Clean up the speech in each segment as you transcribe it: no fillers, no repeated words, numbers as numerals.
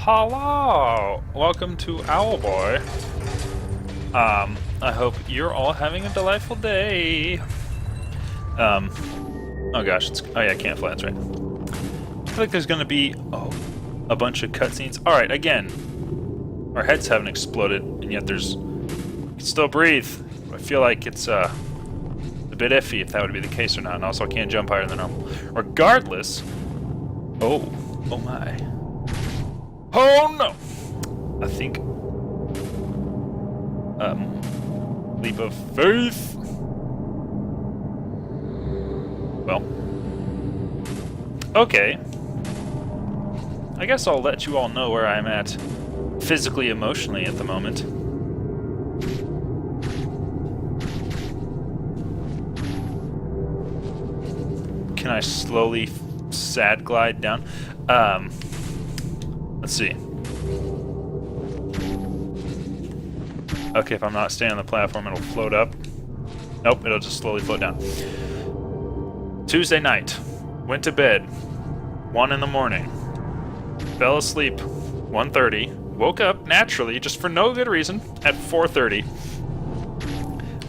Hello! Welcome to Owlboy. I hope you're all having a delightful day. Oh gosh, oh yeah, I can't fly, that's right. I feel like there's gonna be, a bunch of cutscenes. Alright, again, our heads haven't exploded, and yet you can still breathe. I feel like it's, a bit iffy if that would be the case or not, and also I can't jump higher than normal. Regardless, oh my. Oh no! I think, leap of faith. Well, okay. I guess I'll let you all know where I'm at physically, emotionally at the moment. Can I slowly sad glide down? Let's see. Okay, if I'm not staying on the platform, it'll float up. Nope, it'll just slowly float down. Tuesday night. Went to bed. 1 in the morning. Fell asleep. 1:30. Woke up naturally, just for no good reason, at 4:30.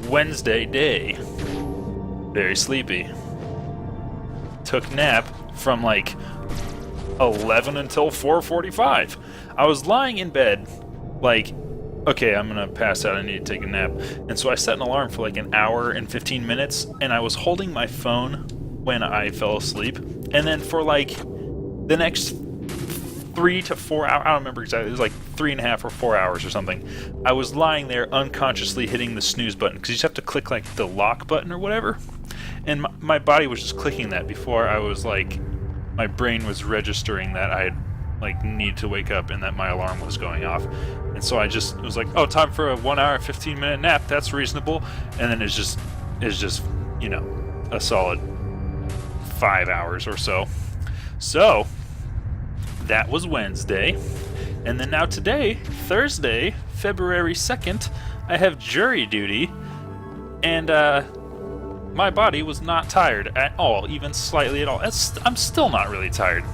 Wednesday day. Very sleepy. Took nap from like 11 until 4:45. I was lying in bed, like, okay, I'm gonna pass out, I need to take a nap. And so I set an alarm for like an hour and 15 minutes, and I was holding my phone when I fell asleep. And then for like the next 3 to 4 hours, I don't remember exactly, it was like 3.5 or 4 hours or something, I was lying there unconsciously hitting the snooze button, because you just have to click like the lock button or whatever. And my body was just clicking that before I was like, my brain was registering that I like need to wake up and that my alarm was going off. And so I was like, oh, time for a 1 hour 15-minute nap, that's reasonable. And then it's just you know, a solid 5 hours or so. So that was Wednesday. And then now today, Thursday, February 2nd, I have jury duty, and my body was not tired at all, even slightly at all. I'm still not really tired,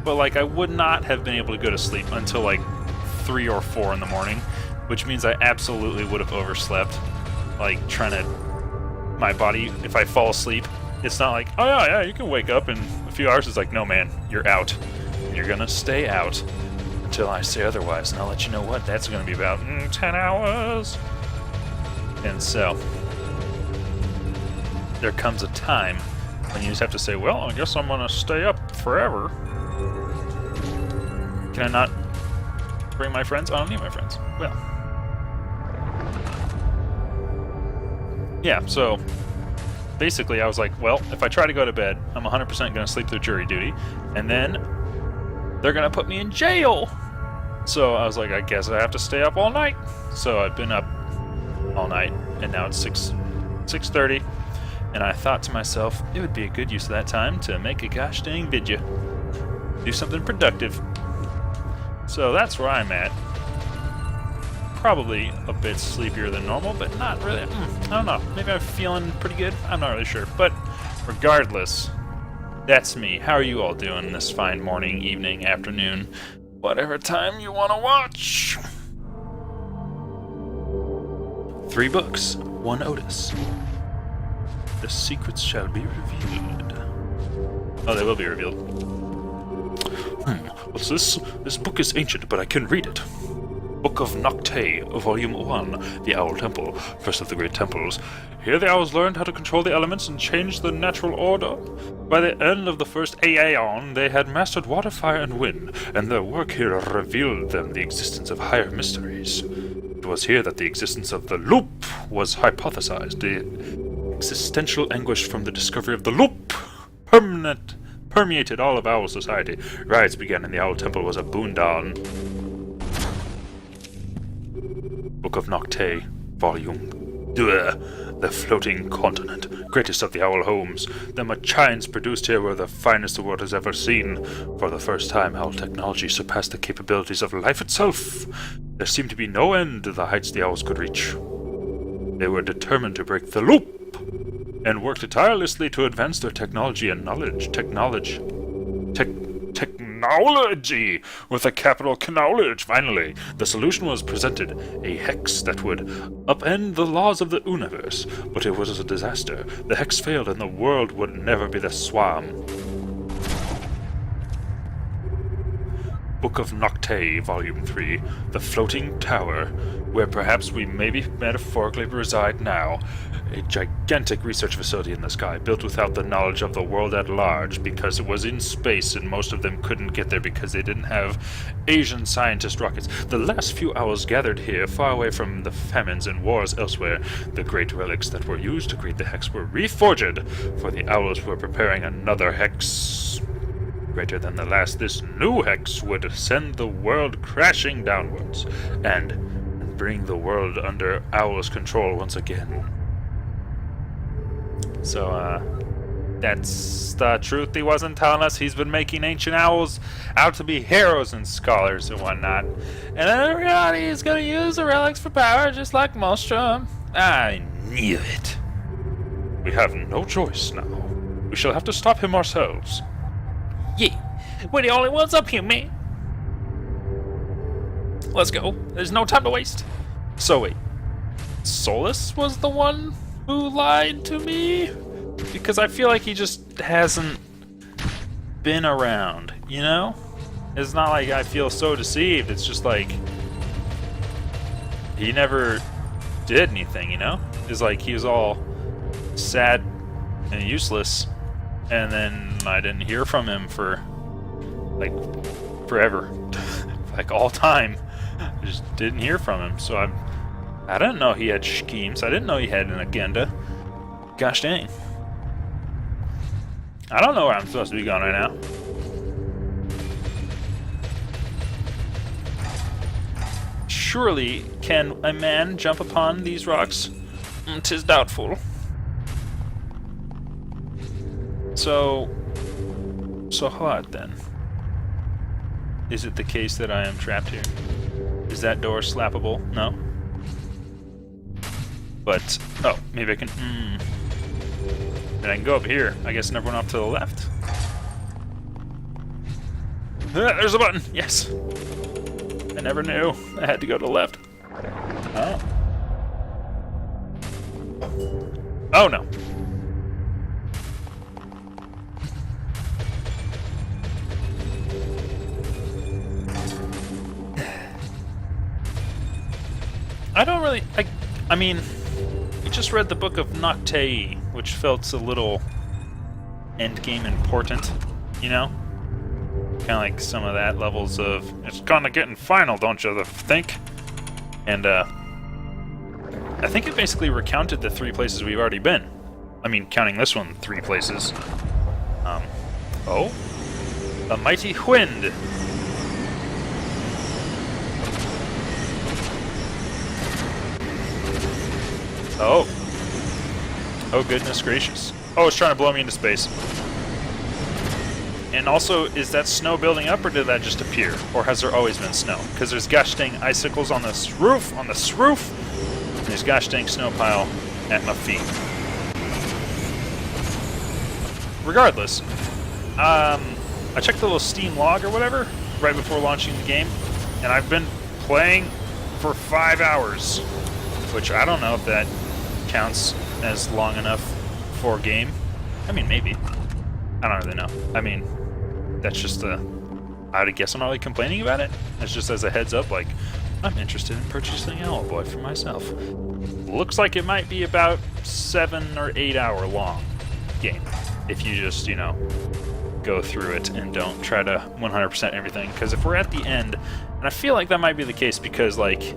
but like I would not have been able to go to sleep until like 3 or 4 in the morning, which means I absolutely would have overslept. Like my body, if I fall asleep, it's not like, oh yeah, you can wake up in a few hours. It's like, no man, you're out, and you're gonna stay out until I say otherwise, and I'll let you know what that's gonna be about in 10 hours. And so there comes a time when you just have to say, well, I guess I'm gonna stay up forever. Can I not bring my friends? I don't need my friends. Well. Yeah, so basically I was like, well, if I try to go to bed, I'm 100% gonna sleep through jury duty, and then they're gonna put me in jail. So I was like, I guess I have to stay up all night. So I've been up all night, and now it's 6:30. And I thought to myself, it would be a good use of that time to make a gosh dang video. Do something productive. So that's where I'm at. Probably a bit sleepier than normal, but not really. I don't know. Maybe I'm feeling pretty good. I'm not really sure. But regardless, that's me. How are you all doing this fine morning, evening, afternoon, whatever time you want to watch? 3 books, 1 Otis. The secrets shall be revealed. Oh, they will be revealed. What's this? This book is ancient, but I can read it. Book of TechKNOWLEDGEy, Volume 1, The Owl Temple, first of the great temples. Here the owls learned how to control the elements and change the natural order. By the end of the first aeon, they had mastered water, fire, and wind, and their work here revealed them the existence of higher mysteries. It was here that the existence of the loop was hypothesized. The existential anguish from the discovery of the loop permeated all of owl society. Riots began in the Owl Temple was a boondoggle. Book of TechKNOWLEDGEy, Volume 2, The Floating Continent, greatest of the owl homes. The machines produced here were the finest the world has ever seen. For the first time, owl technology surpassed the capabilities of life itself. There seemed to be no end to the heights the owls could reach. They were determined to break the loop, and worked tirelessly to advance their technology and knowledge. Technology TechKNOWLEDGey, with a capital knowledge. Finally, the solution was presented, a hex that would upend the laws of the universe. But it was a disaster. The hex failed and the world would never be the swarm. Book of TechKNOWLEDGey, Volume 3, The Floating Tower, where perhaps we maybe metaphorically reside now. A gigantic research facility in the sky, built without the knowledge of the world at large, because it was in space and most of them couldn't get there because they didn't have Asian scientist rockets. The last few hours gathered here, far away from the famines and wars elsewhere. The great relics that were used to create the hex were reforged, for the owls were preparing another hex greater than the last. This new hex would send the world crashing downwards, and bring the world under owls' control once again. So, that's the truth he wasn't telling us. He's been making ancient owls out to be heroes and scholars and whatnot. And then in reality, he's gonna use the relics for power, just like Maelstrom. I knew it. We have no choice now. We shall have to stop him ourselves. Yeah, we're the only ones up here, man. Let's go. There's no time to waste. So wait, Solus was the one who lied to me? Because I feel like he just hasn't been around, you know? It's not like I feel so deceived, it's just like he never did anything, you know? It's like he was all sad and useless, and then I didn't hear from him for like forever. Like all time. I just didn't hear from him, so I didn't know he had schemes. I didn't know he had an agenda. Gosh dang. I don't know where I'm supposed to be going right now. Surely, can a man jump upon these rocks? 'Tis doubtful. So what then? Is it the case that I am trapped here? Is that door slappable? No? But, oh, maybe I can, Then I can go up here. I guess never went off to the left. There's a button, yes! I never knew I had to go to the left. Oh. Oh no. I don't really, I mean, we just read the book of TechKNOWLEDGey, which felt a little endgame important, you know? Kind of like some of that levels of, it's gonna get in final, don't you think? And, I think it basically recounted the 3 places we've already been. I mean, counting this one, 3 places. Oh? A mighty wind! Oh. Oh, goodness gracious. Oh, it's trying to blow me into space. And also, is that snow building up, or did that just appear? Or has there always been snow? Because there's gosh dang icicles on this roof, and there's gosh dang snow pile at my feet. Regardless, I checked the little Steam log or whatever right before launching the game, and I've been playing for 5 hours, which I don't know if that counts as long enough for a game. I mean, maybe. I don't really know. I mean, that's just I would guess I'm not really complaining about it. It's just as a heads up, like, I'm interested in purchasing Owlboy for myself. Looks like it might be about 7 or 8 hour long game. If you just, you know, go through it and don't try to 100% everything. Because if we're at the end, and I feel like that might be the case because, like,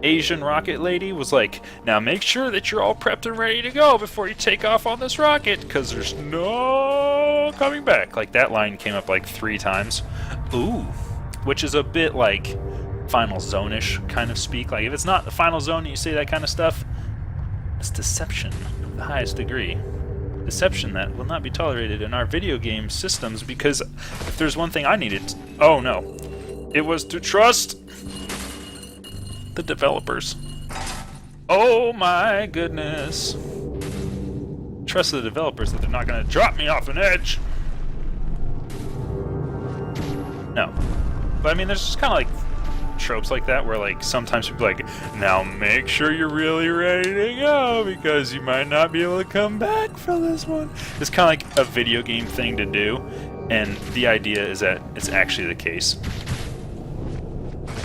Asian rocket lady was like, now make sure that you're all prepped and ready to go before you take off on this rocket, because there's no coming back. Like, that line came up like 3 times. Ooh. Which is a bit like Final Zone-ish kind of speak. Like, if it's not the Final Zone and you say that kind of stuff, it's deception of the highest degree. Deception that will not be tolerated in our video game systems, because if there's one thing I needed, oh no, it was to trust the developers. Oh my goodness. Trust the developers that they're not going to drop me off an edge. No. But I mean, there's just kind of like tropes like that where like sometimes people are like, now make sure you're really ready to go because you might not be able to come back for this one. It's kind of like a video game thing to do, and the idea is that it's actually the case.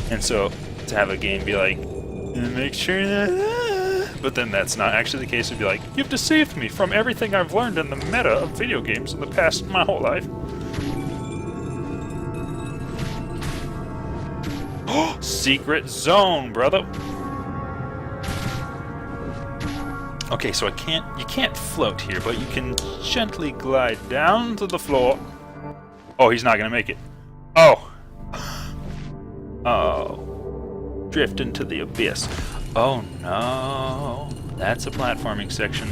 And so to have a game be like, make sure that, but then that's not actually the case. It'd be like, you've deceived me from everything I've learned in the meta of video games in the past my whole life. Secret zone, brother. Okay, so you can't float here, but you can gently glide down to the floor. Oh, he's not gonna make it. Oh. Oh. Drift into the abyss. Oh no. That's a platforming section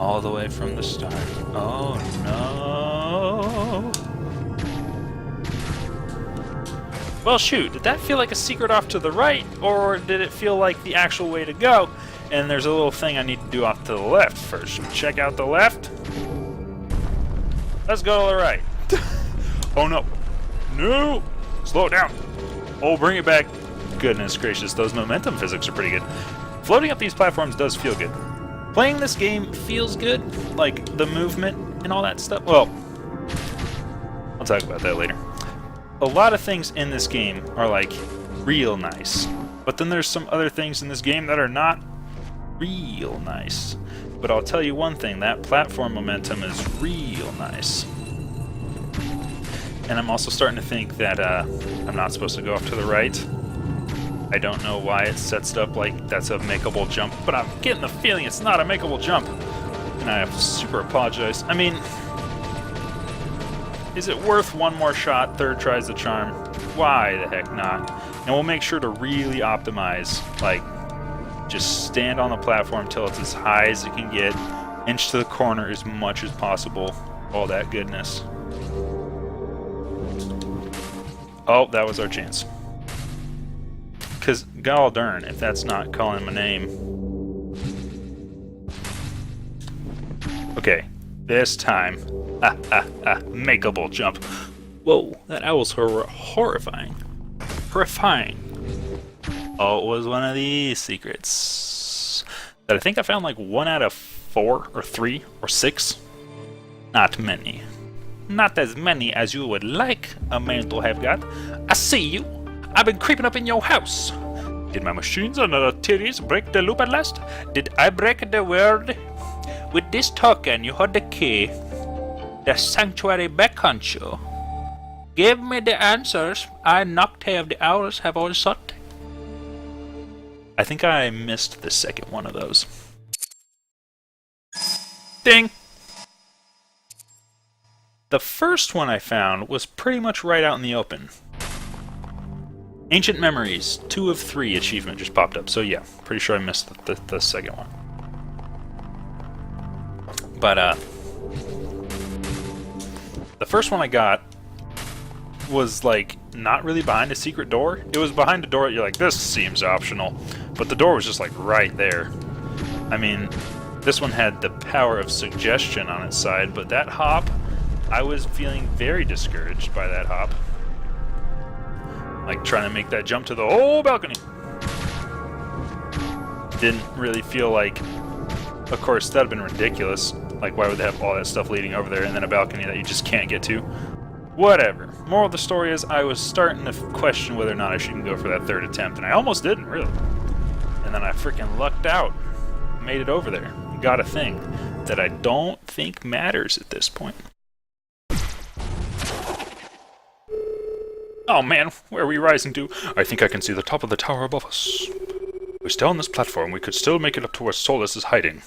all the way from the start. Oh no. Well, shoot, did that feel like a secret off to the right, or did it feel like the actual way to go? And there's a little thing I need to do off to the left first. Check out the left. Let's go to the right. Oh no. No! Slow it down. Oh, bring it back. Goodness gracious, those momentum physics are pretty good. Floating up these platforms does feel good. Playing this game feels good, like the movement and all that stuff. Well, I'll talk about that later. A lot of things in this game are like real nice, but then there's some other things in this game that are not real nice. But I'll tell you one thing, that platform momentum is real nice. And I'm also starting to think that I'm not supposed to go off to the right. I don't know why it sets it up like that's a makeable jump, but I'm getting the feeling it's not a makeable jump. And I super apologize. I mean, is it worth one more shot? Third tries the charm. Why the heck not? And we'll make sure to really optimize, like, just stand on the platform till it's as high as it can get, inch to the corner as much as possible, all that goodness. Oh, that was our chance. Because, gall darn, if that's not calling my name. Okay, this time. Makeable jump. Whoa, that owl's horrifying. Horrifying. Oh, it was one of these secrets. That I think I found like 1 out of 4 or 3 or 6. Not many. Not as many as you would like a man to have got. I see you. I've been creeping up in your house. Did my machines and the titties break the loop at last? Did I break the word? With this token, you hold the key. The sanctuary beckons you. Give me the answers I, Noctay of the Owls, have always sought. I think I missed the second one of those. Ding! The first one I found was pretty much right out in the open. Ancient Memories, 2 of 3 achievement just popped up, so yeah, pretty sure I missed the second one. But, the first one I got was, like, not really behind a secret door. It was behind a door that you're like, this seems optional. But the door was just, like, right there. I mean, this one had the power of suggestion on its side, but that hop, I was feeling very discouraged by that hop. Like, trying to make that jump to the whole balcony. Didn't really feel like... Of course, that would have been ridiculous. Like, why would they have all that stuff leading over there and then a balcony that you just can't get to? Whatever. Moral of the story is, I was starting to question whether or not I should go for that third attempt, and I almost didn't, really. And then I freaking lucked out. Made it over there. Got a thing that I don't think matters at this point. Oh man, where are we rising to? I think I can see the top of the tower above us. If we stay on this platform, we could still make it up to where Solus is hiding.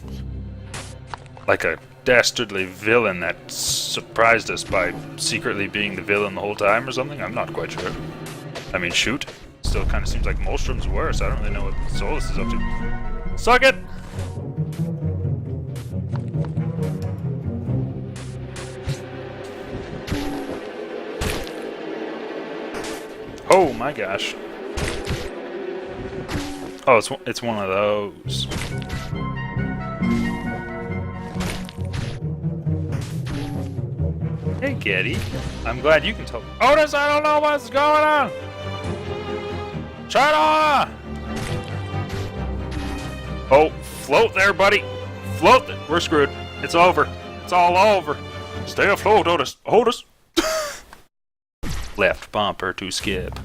Like a dastardly villain that surprised us by secretly being the villain the whole time or something? I'm not quite sure. I mean, shoot. Still kind of seems like Molstrom's worse. I don't really know what Solus is up to. Suck it! Oh my gosh. Oh, it's one of those. Hey, kitty. I'm glad you can tell. Otis, I don't know what's going on. Shut on! Oh, float there, buddy. Float. We're screwed. It's over. It's all over. Stay afloat, Otis. Otis. Left bumper to skip.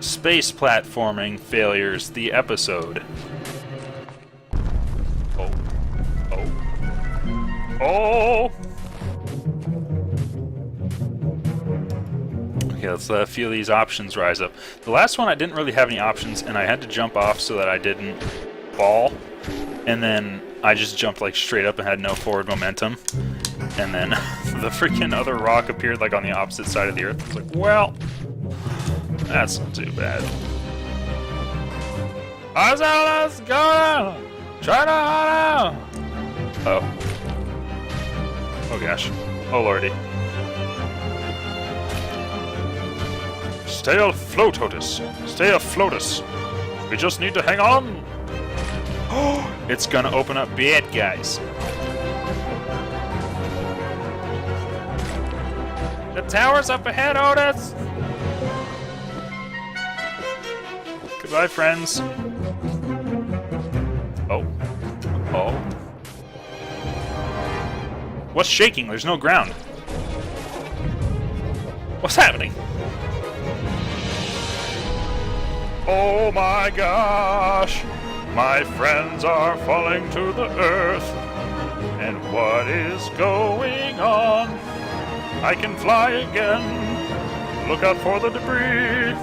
Space platforming failures, the episode. Oh. Oh. Oh! Okay, let's feel these options rise up. The last one I didn't really have any options, and I had to jump off so that I didn't fall. And then I just jumped like straight up and had no forward momentum. And then the freaking other rock appeared like on the opposite side of the earth. I was like, well, that's not too bad. Let's go! Try to Oh. Oh gosh. Oh lordy. Stay afloat, Otis. Stay afloat us. We just need to hang on. It's gonna open up bad, guys. The tower's up ahead, Otis! Goodbye, friends. Oh. Oh. What's shaking? There's no ground. What's happening? Oh my gosh! My friends are falling to the earth. And what is going on? I can fly again. Look out for the debris.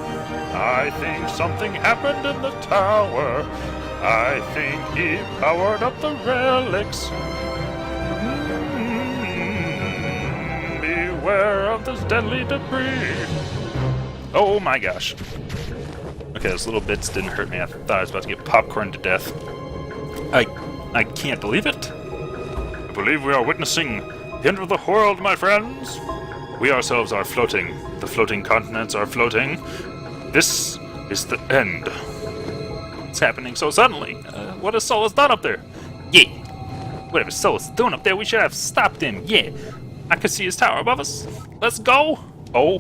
I think something happened in the tower. I think he powered up the relics. Beware of this deadly debris. Oh my gosh. Okay, those little bits didn't hurt me. I thought I was about to get popcorn to death. I can't believe it. I believe we are witnessing the end of the world, my friends. We ourselves are floating. The floating continents are floating. This is the end. It's happening so suddenly. What has Solus done up there? Yeah. Whatever Solus is doing up there, we should have stopped him. Yeah. I could see his tower above us. Let's go. Oh.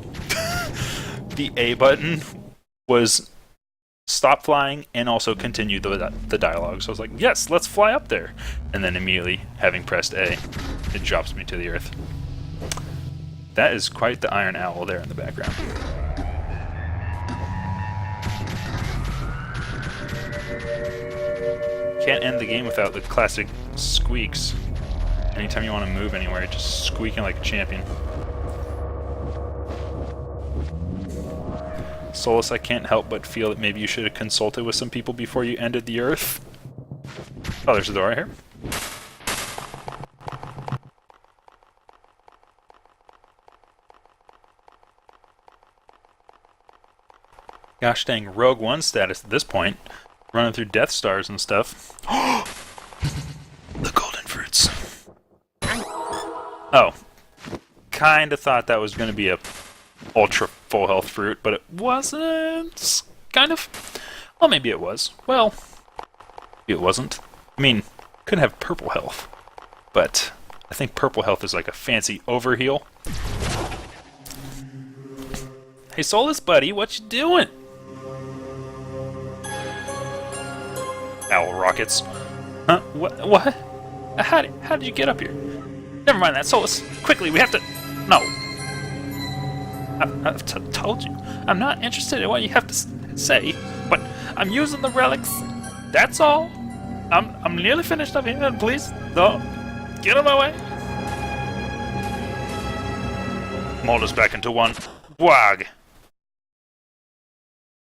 The A button was stop flying and also continue the dialogue. So I was like, yes, let's fly up there. And then immediately, having pressed A, it drops me to the earth. That is quite the iron owl there in the background. Can't end the game without the classic squeaks. Anytime you want to move anywhere, just squeaking like a champion. Solus, I can't help but feel that maybe you should have consulted with some people before you ended the Earth. Oh, there's a door right here. Gosh dang, Rogue One status at this point. Running through Death Stars and stuff. The golden fruits. Oh. Kinda thought that was gonna be a ultra full health fruit, but it wasn't. Kind of. Well, maybe it was. Well, maybe it wasn't. I mean, could have purple health, but I think purple health is like a fancy overheal. Hey, Solus buddy, what you doing? Owl rockets. Huh? What? How did you get up here? Never mind that, Solus. Quickly, we have to... No. I've told you. I'm not interested in what you have to say, but I'm using the relics. That's all. I'm nearly finished up here, and please, don't get in my way. Mold us back into one. Wag.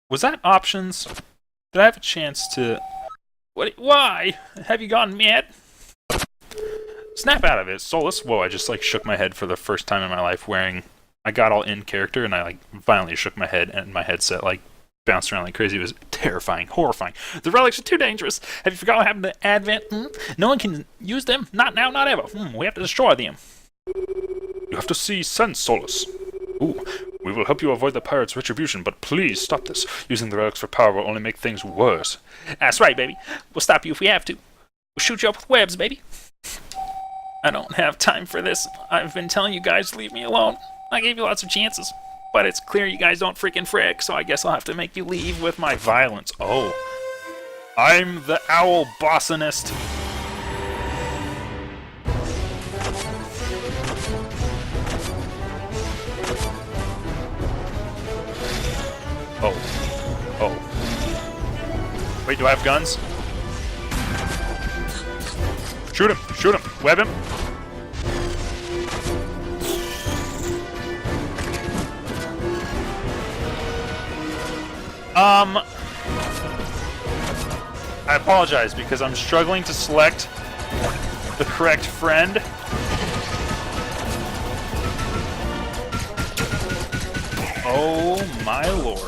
Was that options? Did I have a chance to... Why? Have you gone mad? Snap out of it, Solus. Whoa, I just like shook my head for the first time in my life wearing... I got all in character and I like violently shook my head and my headset like bounced around like crazy. It was terrifying, horrifying. The relics are too dangerous. Have you forgotten what happened to Advent? No one can use them. Not now, not ever. We have to destroy them. You have to see sense, Solus. Ooh, we will help you avoid the pirates' retribution, but please stop this. Using the relics for power will only make things worse. That's right, baby. We'll stop you if we have to. We'll shoot you up with webs, baby. I don't have time for this. I've been telling you guys to leave me alone. I gave you lots of chances. But it's clear you guys don't freaking frick, so I guess I'll have to make you leave with my violence. Oh. I'm the owl bossonist. Oh. Oh. Wait, do I have guns? Shoot him! Shoot him! Web him! I apologize because I'm struggling to select the correct friend. Oh my lord.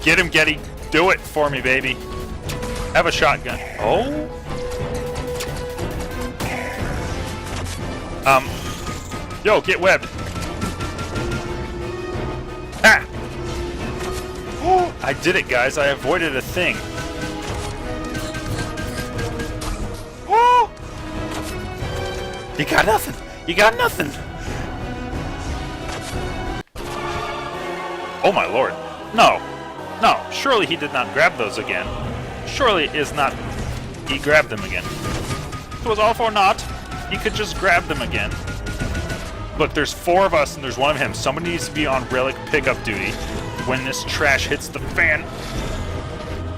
Get him, Getty. Do it for me, baby. Have a shotgun. Oh? Yo, get webbed. Ah! Oh, I did it, guys. I avoided a thing. Oh! You got nothing. You got nothing. Oh my lord. No. No. Surely he did not grab those again. Surely it is not... He grabbed them again. It was all for naught. He could just grab them again. Look, there's 4 of us and there's 1 of him. Somebody needs to be on relic pickup duty when this trash hits the fan.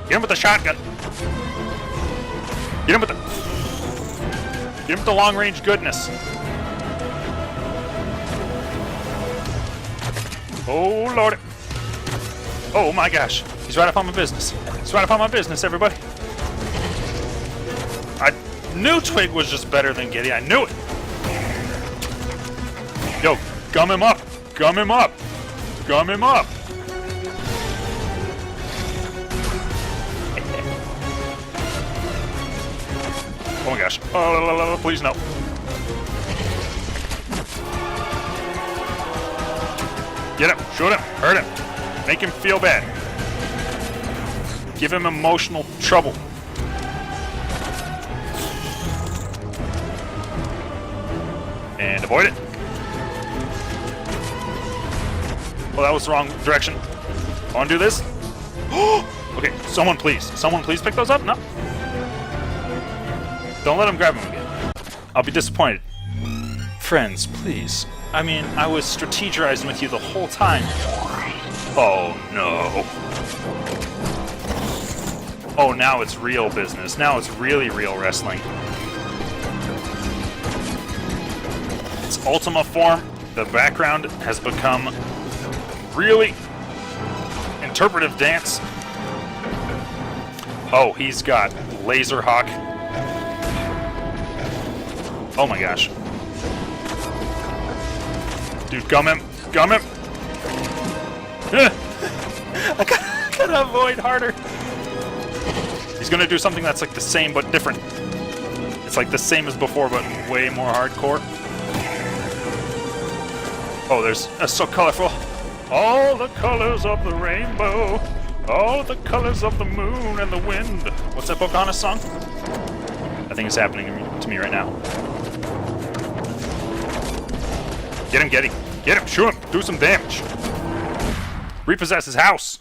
Get him with the shotgun. Get him with the... Get him with the long-range goodness. Oh, Lord. Oh, my gosh. He's right up on my business. He's right up on my business, everybody. I knew Twig was just better than Giddy. I knew it. Yo, gum him up! Gum him up! Gum him up! Oh my gosh. Oh, please no. Get him! Shoot him! Hurt him! Make him feel bad. Give him emotional trouble. And avoid it. Oh, that was the wrong direction. I want to do this. Okay, someone please pick those up. No. Don't let him grab them again. I'll be disappointed. Friends, please. I mean, I was strategizing with you the whole time. Oh, no. Oh, now it's real business. Now it's really real wrestling. Its Ultima form, the background has become really interpretive dance. Oh, he's got Laser Hawk. Oh my gosh. Dude, gum him. Gum him. I gotta avoid harder. He's gonna do something that's like the same but different. It's like the same as before but way more hardcore. Oh, that's so colorful. All the colors of the rainbow, all the colors of the moon and the wind. What's that Pocahontas song? I think it's happening to me right now. Get him, Getty. Get him, shoot him, do some damage. Repossess his house.